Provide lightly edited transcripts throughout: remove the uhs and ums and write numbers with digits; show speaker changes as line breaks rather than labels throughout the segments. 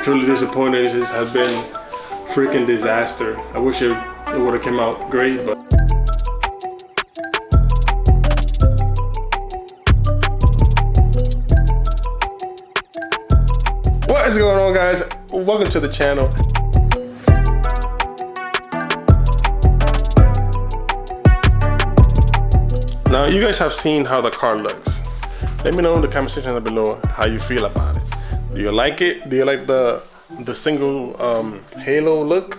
truly disappointed. This has been freaking disaster. I wish it would have come out great, but what is going on, guys? Welcome to the channel. Now, you guys have seen how the car looks. Let me know in the comment section down below how you feel about it. Do you like it? Do you like the single halo look?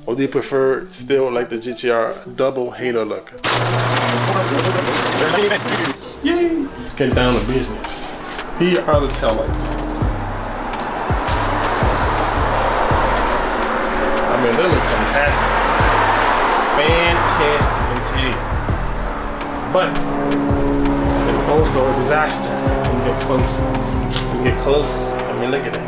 Or do you prefer still like the GTR double halo look? Yay! Let's get down to business. Here are the taillights. I mean, they look fantastic. Fantastic indeed. But it's also a disaster when you get close. When you get close, I mean, look at that.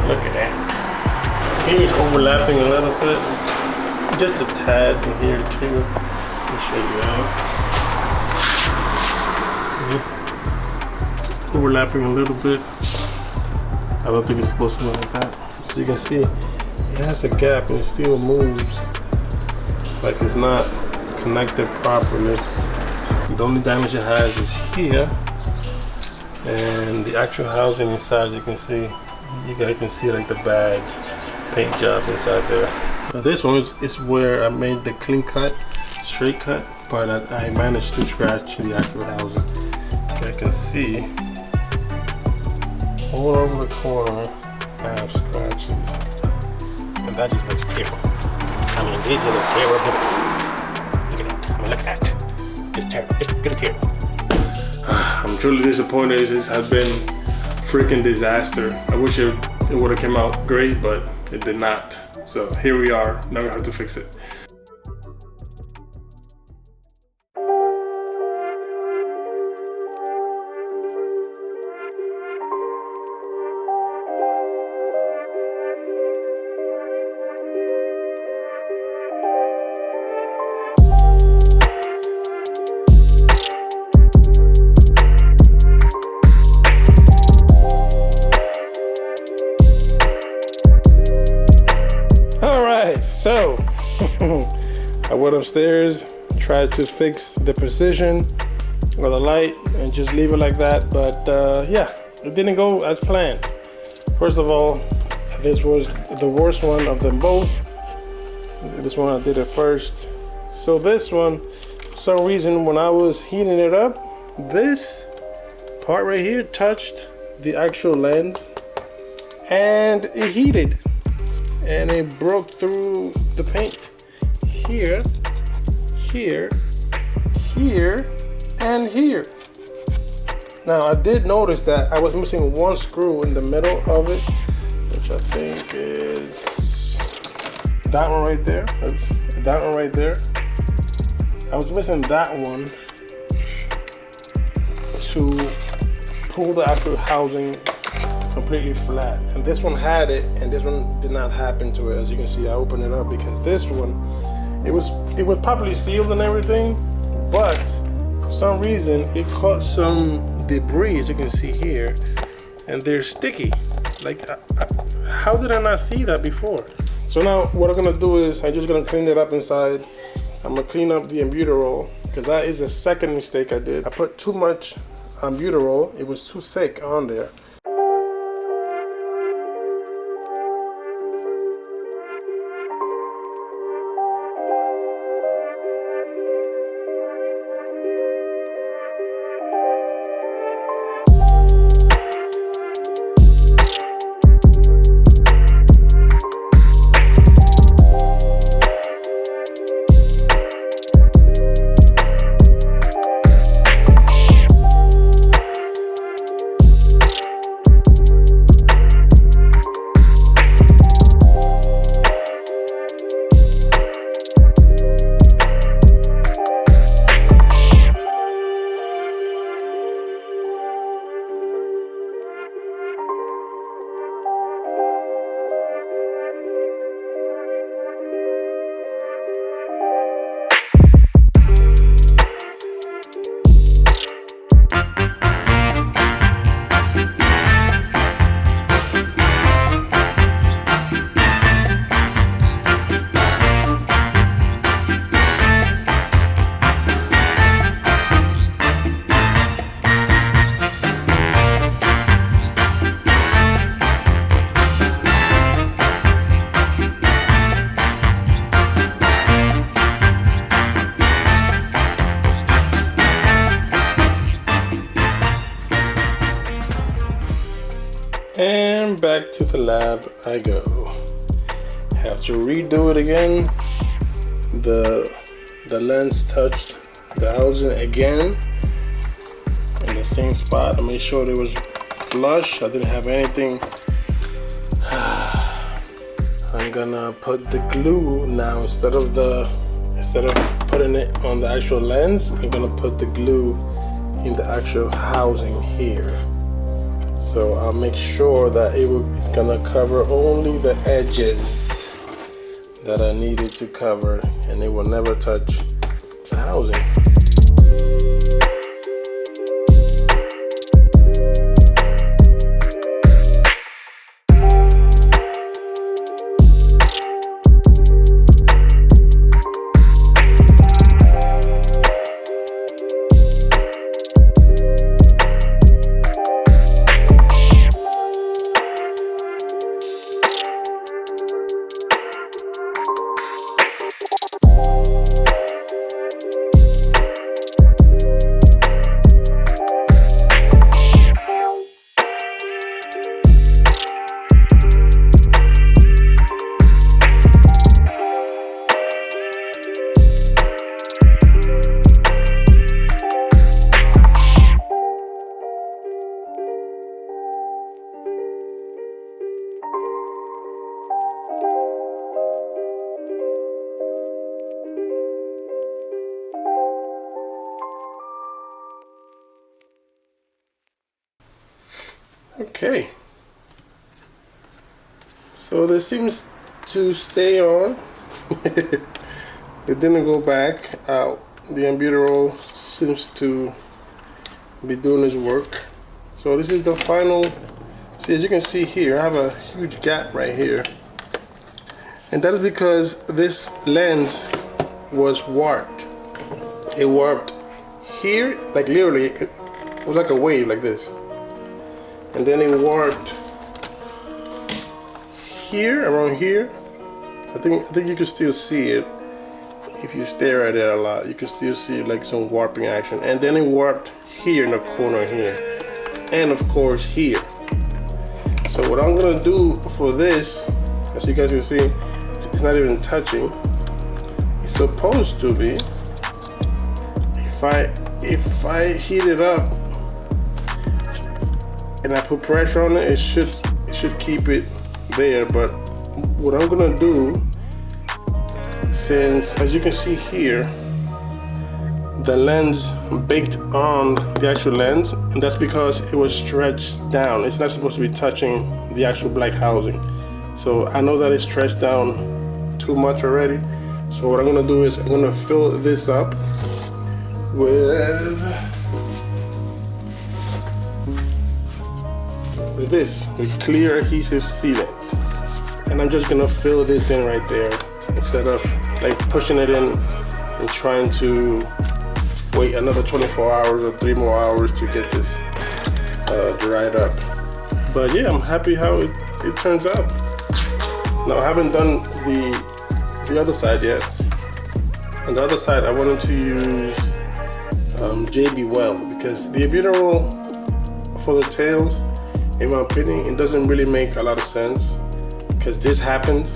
Look at that. Here's overlapping a little bit. Just a tad in here too. Let me show you guys. See? Overlapping a little bit. I don't think it's supposed to look like that. So you can see it has a gap and it still moves like it's not connected properly. The only damage it has is here, and the actual housing inside, you can see, you guys can see like the bad paint job inside there. Now this one is where I made the clean cut, straight cut, but I managed to scratch the actual housing. So I can see all over the corner I have scratches, and that just looks terrible. I mean, they just look terrible. Look at that. I mean, look at that. It's terrible. It's good terrible. I'm truly disappointed. This has been freaking disaster. I wish it would have come out great, but it did not. So here we are. Now we have to fix it. So I went upstairs, tried to fix the precision of the light and just leave it like that, but yeah, it didn't go as planned. First of all, this was the worst one of them both. This one I did it first. So this one, for some reason, when I was heating it up, this part right here touched the actual lens and it heated. And it broke through the paint here, here, here, and here. Now I did notice that I was missing one screw in the middle of it, which I think is that one right there. Oops, that one right there. I was missing that one to pull the actual housing completely flat, and this one had it and this one did not happen to it. As you can see, I opened it up because this one, it was properly sealed and everything, but for some reason it caught some debris, as you can see here, and they're sticky. Like, how did I not see that before? So now what I'm gonna do is I'm just gonna clean it up inside. I'm gonna clean up the albuterol, because that is the second mistake I did. I put too much albuterol. It was too thick on there. And back to the lab I go. Have to redo it again. The lens touched the housing again in the same spot. I made sure it was flush. I didn't have anything. I'm gonna put the glue now instead of putting it on the actual lens. I'm gonna put the glue in the actual housing here. So I'll make sure that it's gonna cover only the edges that I needed to cover, and it will never touch the housing. Okay, so this seems to stay on. It didn't go back out. The albuterol seems to be doing its work. So this is the final. See, as you can see here, I have a huge gap right here, and that is because this lens was warped. It warped here, like literally, it was like a wave like this. And then it warped here, around here. I think you can still see it if you stare at it a lot. You can still see like some warping action. And then it warped here in the corner here, and of course here. So what I'm gonna do for this, as you guys can see, it's not even touching. It's supposed to be. If I heat it up and I put pressure on it, it should keep it there. But what I'm gonna do, since as you can see here, the lens baked on the actual lens, and that's because it was stretched down. It's not supposed to be touching the actual black housing. So I know that it's stretched down too much already. So what I'm gonna do is I'm gonna fill this up with clear adhesive sealant, and I'm just gonna fill this in right there instead of like pushing it in and trying to wait another 24 hours or 3 more hours to get this dried up. But yeah, I'm happy how it turns out. Now I haven't done the other side yet. On the other side I wanted to use JB Weld, because the albuterol for the tails, in my opinion, it doesn't really make a lot of sense, because this happened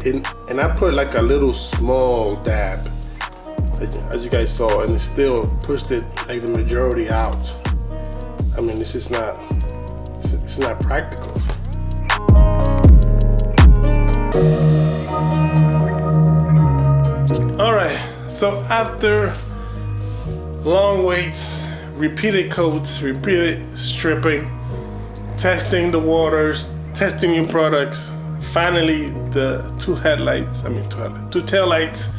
and I put like a little small dab, as you guys saw, and it still pushed it like the majority out. I mean, this is not practical. All right, so after long waits, repeated coats, repeated stripping, testing the waters, testing new products, finally the two tail lights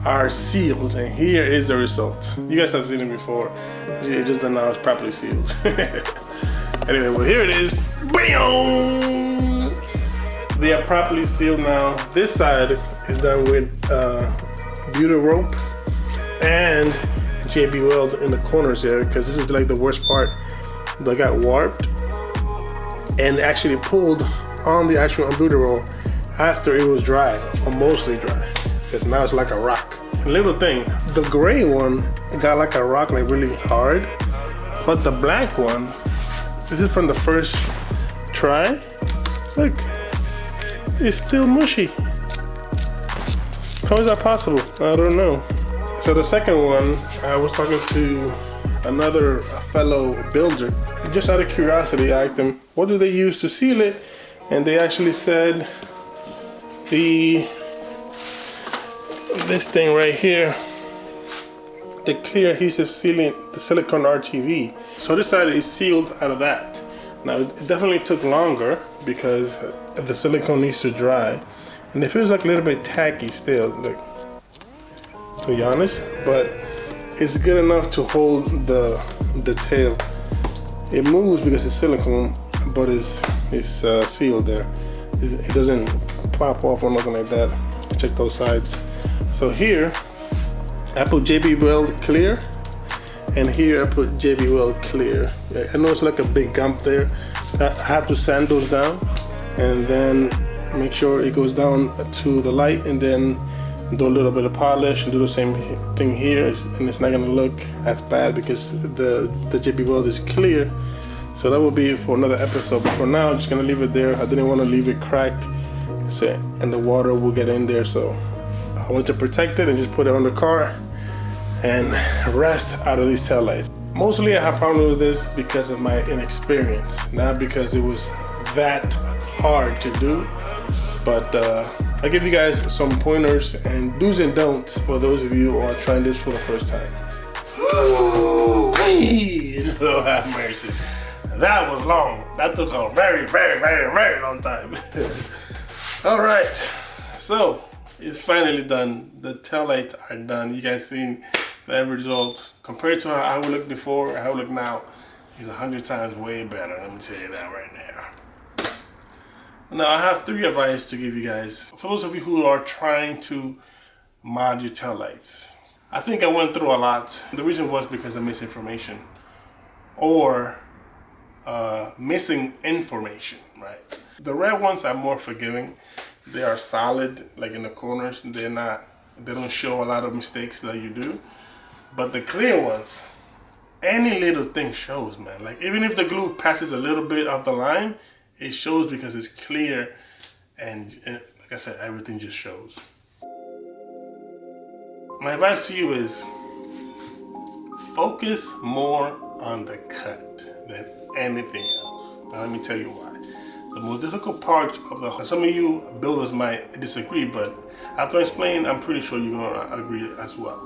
are sealed, and here is the result. You guys have seen it before. It just announced properly sealed. Anyway, well, here it is. Bam! They are properly sealed now. This side is done with butyl rope and JB Weld in the corners here, because this is like the worst part. They got warped and actually pulled on the actual albuterol after it was dry, or mostly dry, because now it's like a rock. A little thing, the gray one got like a rock, like really hard, but the black one, this is from the first try. Look, it's still mushy. How is that possible? I don't know. So the second one, I was talking to another fellow builder. Just out of curiosity, I asked them, what do they use to seal it? And they actually said this thing right here, the clear adhesive sealant, the silicone RTV. So this side is sealed out of that. Now it definitely took longer because the silicone needs to dry, and it feels like a little bit tacky still, like, to be honest, but it's good enough to hold the tail. It moves because it's silicone, but it's sealed there. It doesn't pop off or nothing like that. Check those sides. So here I put JB Weld clear, and here I put JB Weld clear. I know it's like a big gump there. I have to sand those down and then make sure it goes down to the light, and then do a little bit of polish and do the same thing here, and it's not gonna look as bad because the JB Weld is clear. So that will be for another episode, but for now I'm just gonna leave it there. I didn't want to leave it cracked, so, and the water will get in there, so I want to protect it and just put it on the car and rest out of these taillights. Mostly I have problems with this because of my inexperience, not because it was that hard to do, but I'll give you guys some pointers and do's and don'ts for those of you who are trying this for the first time. Lord have mercy. That was long. That took a very, very, very, very long time. All right, so it's finally done. The taillights are done. You guys seen the end results. Compared to how I would look before, how I look now, is 100 times way better. Let me tell you that right now. Now I have 3 advice to give you guys. For those of you who are trying to mod your taillights. I think I went through a lot. The reason was because of misinformation or missing information, right? The red ones are more forgiving. They are solid, like in the corners. They don't show a lot of mistakes that you do. But the clear ones, any little thing shows, man. Like even if the glue passes a little bit off the line, it shows because it's clear, and like I said, everything just shows. My advice to you is focus more on the cut than anything else. Now let me tell you why. The most difficult part of some of you builders might disagree, but after I explain, I'm pretty sure you're gonna agree as well.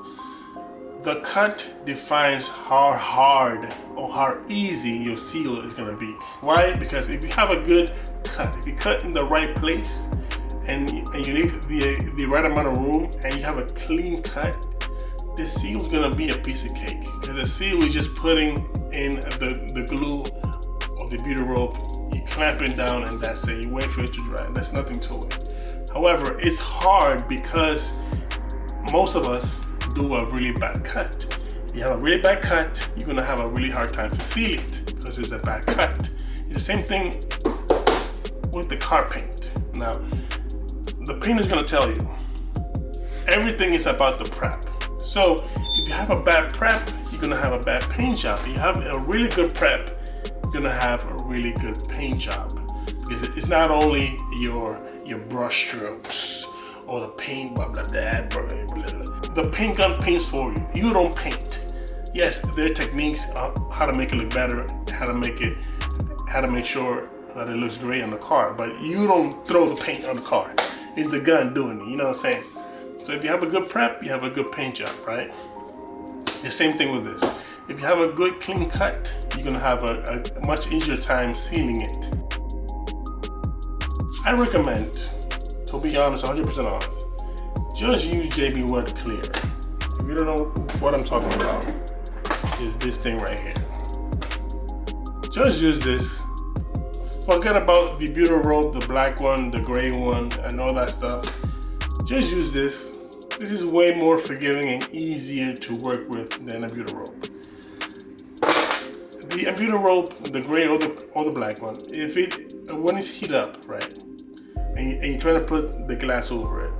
The cut defines how hard or how easy your seal is gonna be. Why? Because if you have a good cut, if you cut in the right place and you leave the right amount of room and you have a clean cut, the seal is gonna be a piece of cake. Because the seal is just putting in the glue or the beauty rope, you clamp it down, and that's it. You wait for it to dry. There's nothing to it. However, it's hard because most of us do a really bad cut. If you have a really bad cut, you're gonna have a really hard time to seal it because it's a bad cut. It's the same thing with the car paint. Now, the painter is gonna tell you everything is about the prep. So if you have a bad prep, you're gonna have a bad paint job. If you have a really good prep, you're gonna have a really good paint job, because it's not only your brush strokes or the paint, blah blah blah, blah, blah, blah, blah. The paint gun paints for you. You don't paint. Yes, there are techniques how to make it look better, how to make sure that it looks great on the car, but you don't throw the paint on the car. It's the gun doing it, you know what I'm saying? So if you have a good prep, you have a good paint job, right? The same thing with this. If you have a good clean cut, you're gonna have a much easier time sealing it. I recommend, to be honest, 100% honest, just use JB Weld Clear. If you don't know what I'm talking about, is this thing right here. Just use this. Forget about the beauty rope, the black one, the gray one, and all that stuff. Just use this. This is way more forgiving and easier to work with than a beauty rope. The beauty rope, the gray or the black one, when it's heat up, right, and you're trying to put the glass over it,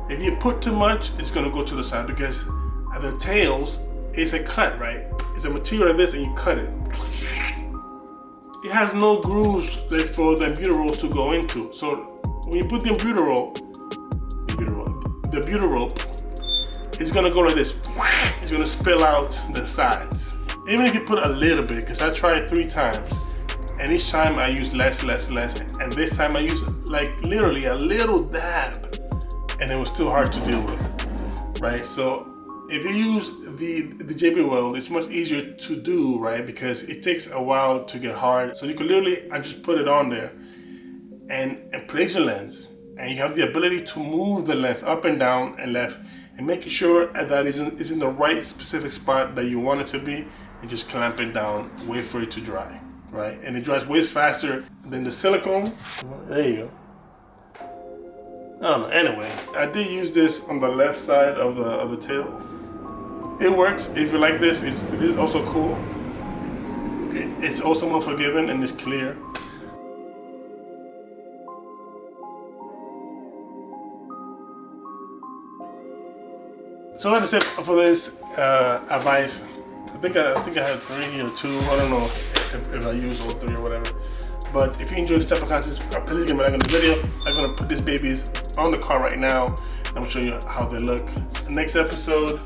if you put too much, it's gonna go to the side, because at the tails, it's a cut, right? It's a material like this, and you cut it. it has no grooves like for the butyrol to go into. So when you put the butyrol, it's gonna go like this. It's gonna spill out the sides. Even if you put a little bit, because I tried 3 times, and each time I use less, and this time I use like literally a little dab, and it was still hard to deal with, right? So if you use the JB weld, it's much easier to do, right? Because it takes a while to get hard. So you can literally, I just put it on there and place your lens, and you have the ability to move the lens up and down and left, and making sure that it's in the right specific spot that you want it to be, and just clamp it down, wait for it to dry, right? And it dries way faster than the silicone. There you go. I don't know. Anyway, I did use this on the left side of the tail. It works. If you like this, this is also cool. It's also more forgiving and it's clear. So that's it for this advice. I think I had 3 or 2. I don't know if I used all 3 or whatever. But if you enjoyed this type of content, please give me a like on the video. I'm gonna put these babies on the car right now. I'm gonna show you how they look. Next episode,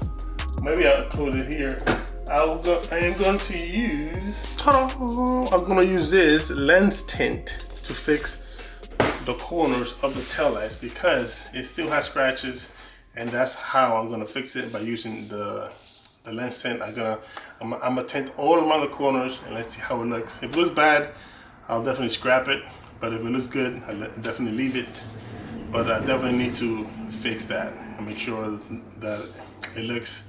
maybe I'll include it here. I am going to use. I'm gonna use this lens tint to fix the corners of the taillights because it still has scratches, and that's how I'm gonna fix it, by using the lens tint. I'm gonna tint all around the corners, and let's see how it looks. If it looks bad, I'll definitely scrap it, but if it looks good, I'll definitely leave it. But I definitely need to fix that and make sure that it looks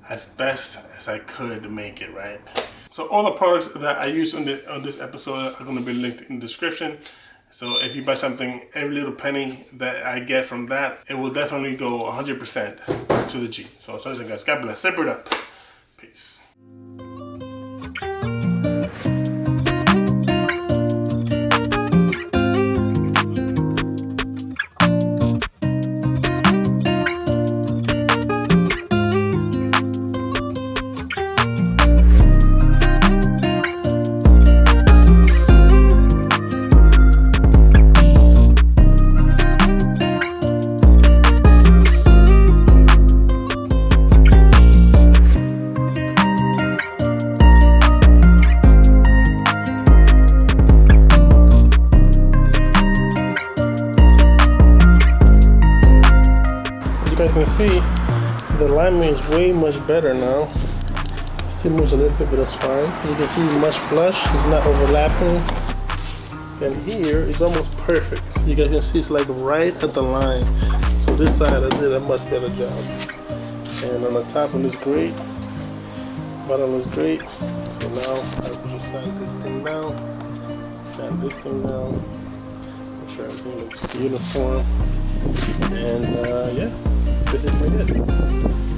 as best as I could make it, right? So all the products that I use on this episode are gonna be linked in the description. So if you buy something, every little penny that I get from that, it will definitely go 100% to the G. So thanks guys, God bless, separate up, peace. You guys can see the alignment is way much better now. It still moves a little bit, but that's fine. You can see much flush, it's not overlapping. And here it's almost perfect. You guys can see it's like right at the line. So this side I did a much better job. And on the top it looks great. Bottom looks great. So now I will just sand this thing down. Sand this thing down. Make sure everything looks uniform. And yeah. This is pretty good.